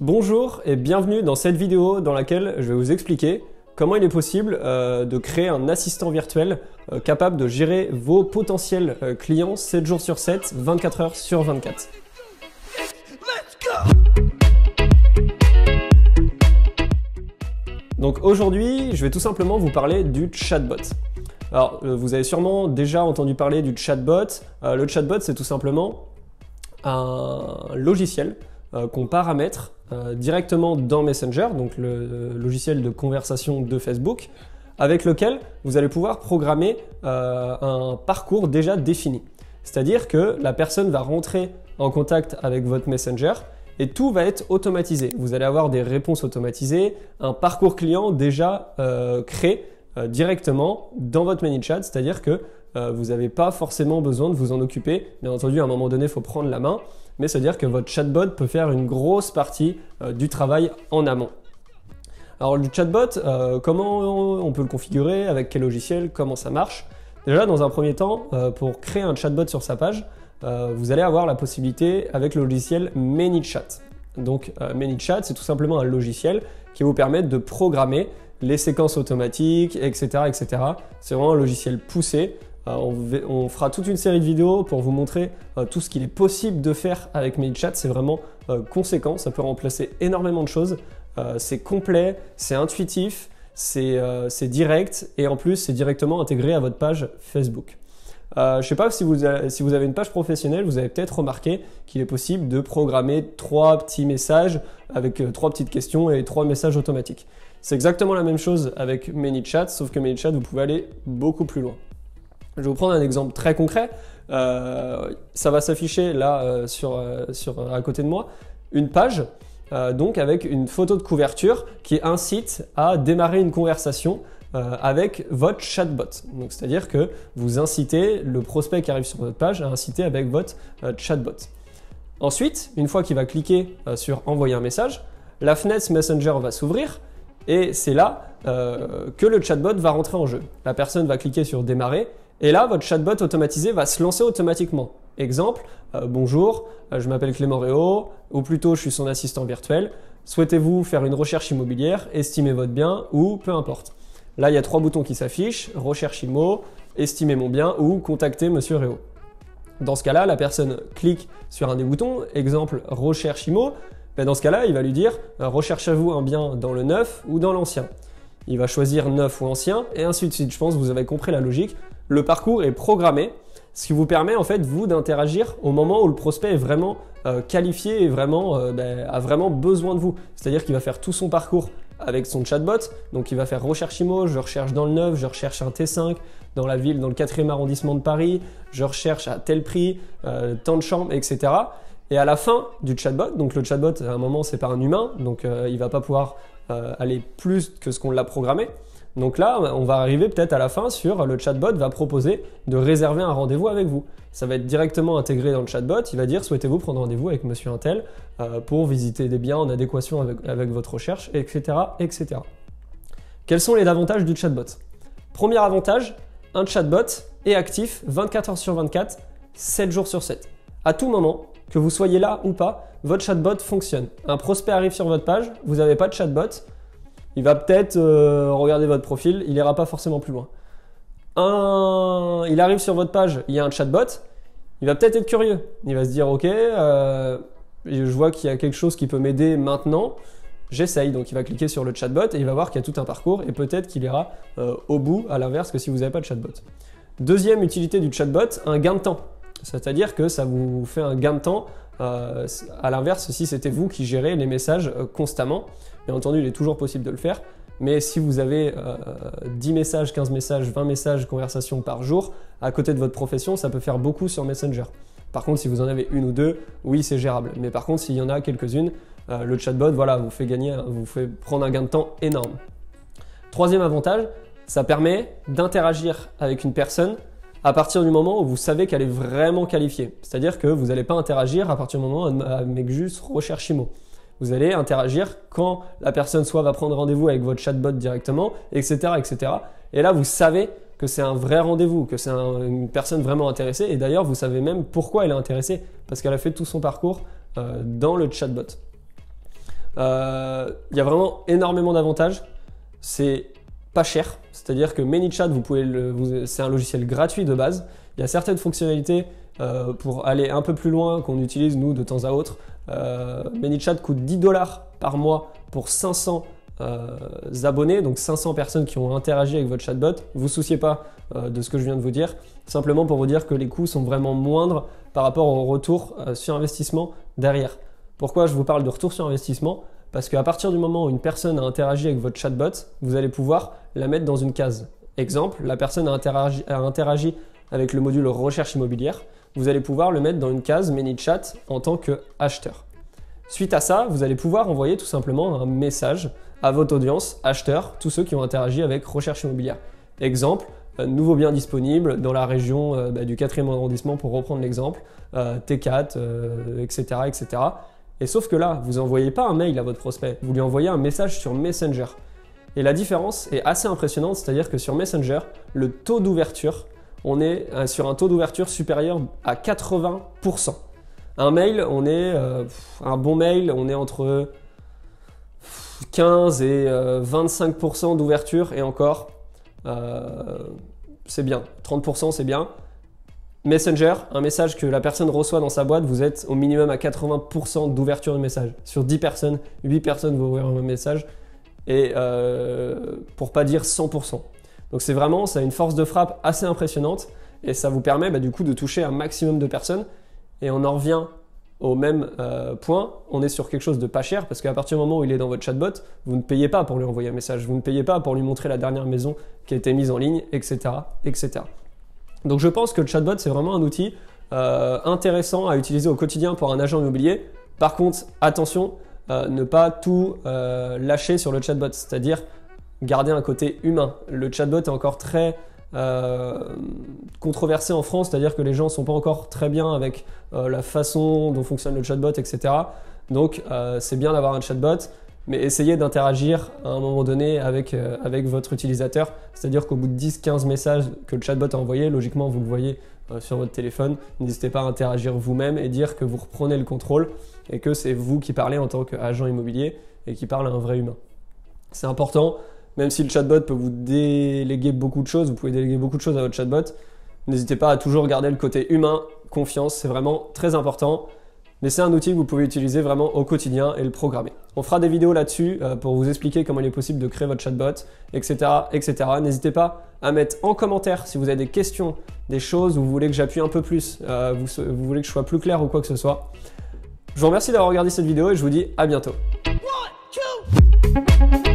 Bonjour et bienvenue dans cette vidéo dans laquelle je vais vous expliquer comment il est possible de créer un assistant virtuel capable de gérer vos potentiels clients 7 jours sur 7, 24 heures sur 24. Donc aujourd'hui, je vais tout simplement vous parler du chatbot. Alors, vous avez sûrement déjà entendu parler du chatbot. Le chatbot, c'est tout simplement un logiciel qu'on paramètre directement dans Messenger, donc le logiciel de conversation de Facebook, avec lequel vous allez pouvoir programmer un parcours déjà défini. C'est-à-dire que la personne va rentrer en contact avec votre Messenger et tout va être automatisé. Vous allez avoir des réponses automatisées, un parcours client déjà créé directement dans votre ManyChat, c'est-à-dire que vous n'avez pas forcément besoin de vous en occuper. Bien entendu, à un moment donné, il faut prendre la main, mais c'est-à-dire que votre chatbot peut faire une grosse partie du travail en amont. Alors le chatbot, comment on peut le configurer, avec quel logiciel, comment ça marche? Déjà, dans un premier temps, pour créer un chatbot sur sa page, vous allez avoir la possibilité avec le logiciel ManyChat. Donc ManyChat, c'est tout simplement un logiciel qui va vous permettre de programmer les séquences automatiques, etc. etc. C'est vraiment un logiciel poussé. On fera toute une série de vidéos pour vous montrer tout ce qu'il est possible de faire avec ManyChat. C'est vraiment conséquent, ça peut remplacer énormément de choses. C'est complet, c'est intuitif, c'est direct et en plus c'est directement intégré à votre page Facebook. Je ne sais pas si vous avez une page professionnelle, vous avez peut-être remarqué qu'il est possible de programmer 3 petits messages avec 3 petites questions et 3 messages automatiques. C'est exactement la même chose avec ManyChat, sauf que ManyChat, vous pouvez aller beaucoup plus loin. Je vais vous prendre un exemple très concret. Ça va s'afficher là à côté de moi, une page donc avec une photo de couverture qui incite à démarrer une conversation avec votre chatbot. Donc c'est-à-dire que vous incitez le prospect qui arrive sur votre page à inciter avec votre chatbot. Ensuite, une fois qu'il va cliquer sur envoyer un message, la fenêtre Messenger va s'ouvrir et c'est là que le chatbot va rentrer en jeu. La personne va cliquer sur démarrer et là votre chatbot automatisé va se lancer automatiquement. Exemple, bonjour, je m'appelle Clément Réau, ou plutôt je suis son assistant virtuel. Souhaitez-vous faire une recherche immobilière, estimer votre bien ou peu importe. Là, il y a 3 boutons qui s'affichent, recherche immo, estimer mon bien ou contacter Monsieur Réau. Dans ce cas-là, la personne clique sur un des boutons, exemple recherche immo. Dans ce cas-là, il va lui dire recherchez-vous un bien dans le neuf ou dans l'ancien. Il va choisir neuf ou ancien et ainsi de suite. Je pense que vous avez compris la logique. Le parcours est programmé, ce qui vous permet en fait vous d'interagir au moment où le prospect est vraiment qualifié et a vraiment besoin de vous. C'est-à-dire qu'il va faire tout son parcours avec son chatbot, donc il va faire recherche immo, je recherche dans le 9, je recherche un T5 dans la ville, dans le 4e arrondissement de Paris, je recherche à tel prix, tant de chambres, etc. Et à la fin du chatbot, donc le chatbot à un moment c'est pas un humain, donc il va pas pouvoir aller plus que ce qu'on l'a programmé. Donc là, on va arriver peut-être à la fin sur le chatbot va proposer de réserver un rendez-vous avec vous. Ça va être directement intégré dans le chatbot. Il va dire souhaitez-vous prendre rendez-vous avec monsieur Untel pour visiter des biens en adéquation avec votre recherche, etc., etc. Quels sont les avantages du chatbot? Premier avantage, un chatbot est actif 24 heures sur 24, 7 jours sur 7. À tout moment, que vous soyez là ou pas, votre chatbot fonctionne. Un prospect arrive sur votre page, vous n'avez pas de chatbot, il va peut-être regarder votre profil, il n'ira pas forcément plus loin. Il arrive sur votre page, il y a un chatbot, il va peut-être être curieux. Il va se dire ok, je vois qu'il y a quelque chose qui peut m'aider maintenant, j'essaye. Donc il va cliquer sur le chatbot et il va voir qu'il y a tout un parcours et peut-être qu'il ira au bout, à l'inverse que si vous n'avez pas de chatbot. Deuxième utilité du chatbot, un gain de temps. C'est-à-dire que ça vous fait un gain de temps. À l'inverse, si c'était vous qui gérez les messages constamment, bien entendu, il est toujours possible de le faire, mais si vous avez 10 messages, 15 messages, 20 messages, conversations par jour, à côté de votre profession, ça peut faire beaucoup sur Messenger. Par contre, si vous en avez une ou deux, oui, c'est gérable. Mais par contre, s'il y en a quelques-unes, le chatbot vous fait prendre un gain de temps énorme. Troisième avantage, ça permet d'interagir avec une personne à partir du moment où vous savez qu'elle est vraiment qualifiée. C'est-à-dire que vous n'allez pas interagir à partir du moment avec juste recherche immo. Vous allez interagir quand la personne soit va prendre rendez-vous avec votre chatbot directement, etc., etc. Et là, vous savez que c'est un vrai rendez-vous, que c'est une personne vraiment intéressée. Et d'ailleurs, vous savez même pourquoi elle est intéressée, parce qu'elle a fait tout son parcours dans le chatbot. Il y a vraiment énormément d'avantages. C'est pas cher, c'est-à-dire que ManyChat, c'est un logiciel gratuit de base. Il y a certaines fonctionnalités pour aller un peu plus loin qu'on utilise nous de temps à autre. ManyChat coûte 10 $ par mois pour 500 abonnés, donc 500 personnes qui ont interagi avec votre chatbot. Vous souciez pas de ce que je viens de vous dire, simplement pour vous dire que les coûts sont vraiment moindres par rapport au retour sur investissement derrière. Pourquoi je vous parle de retour sur investissement? Parce qu'à partir du moment où une personne a interagi avec votre chatbot, vous allez pouvoir la mettre dans une case. Exemple, la personne a interagi avec le module recherche immobilière, vous allez pouvoir le mettre dans une case ManyChat en tant qu'acheteur. Suite à ça, vous allez pouvoir envoyer tout simplement un message à votre audience acheteur, tous ceux qui ont interagi avec recherche immobilière. Exemple, nouveau bien disponible dans la région du 4e arrondissement pour reprendre l'exemple, T4, etc., etc. Et sauf que là, vous n'envoyez pas un mail à votre prospect, vous lui envoyez un message sur Messenger. Et la différence est assez impressionnante, c'est-à-dire que sur Messenger, le taux d'ouverture, on est sur un taux d'ouverture supérieur à 80%. Un mail, un bon mail, on est entre 15 et 25% d'ouverture et encore, c'est bien. 30% c'est bien. Messenger, un message que la personne reçoit dans sa boîte, vous êtes au minimum à 80% d'ouverture du message. Sur 10 personnes, 8 personnes vont ouvrir un message et pour pas dire 100%. Donc ça a une force de frappe assez impressionnante et ça vous permet du coup de toucher un maximum de personnes. Et on en revient au même point, on est sur quelque chose de pas cher parce qu'à partir du moment où il est dans votre chatbot, vous ne payez pas pour lui envoyer un message, vous ne payez pas pour lui montrer la dernière maison qui a été mise en ligne, etc., etc. Donc je pense que le chatbot, c'est vraiment un outil intéressant à utiliser au quotidien pour un agent immobilier. Par contre, attention, ne pas tout lâcher sur le chatbot, c'est-à-dire garder un côté humain. Le chatbot est encore très controversé en France, c'est-à-dire que les gens ne sont pas encore très bien avec la façon dont fonctionne le chatbot, etc. Donc c'est bien d'avoir un chatbot, mais essayez d'interagir à un moment donné avec votre utilisateur, c'est-à-dire qu'au bout de 10-15 messages que le chatbot a envoyé, logiquement vous le voyez sur votre téléphone, n'hésitez pas à interagir vous-même et dire que vous reprenez le contrôle et que c'est vous qui parlez en tant qu'agent immobilier et qui parle à un vrai humain. C'est important. Même si le chatbot peut vous déléguer beaucoup de choses, vous pouvez déléguer beaucoup de choses à votre chatbot, n'hésitez pas à toujours garder le côté humain, confiance, c'est vraiment très important. Mais c'est un outil que vous pouvez utiliser vraiment au quotidien et le programmer. On fera des vidéos là-dessus pour vous expliquer comment il est possible de créer votre chatbot, etc., etc. N'hésitez pas à mettre en commentaire si vous avez des questions, des choses où vous voulez que j'appuie un peu plus, vous voulez que je sois plus clair ou quoi que ce soit. Je vous remercie d'avoir regardé cette vidéo et je vous dis à bientôt. 1, 2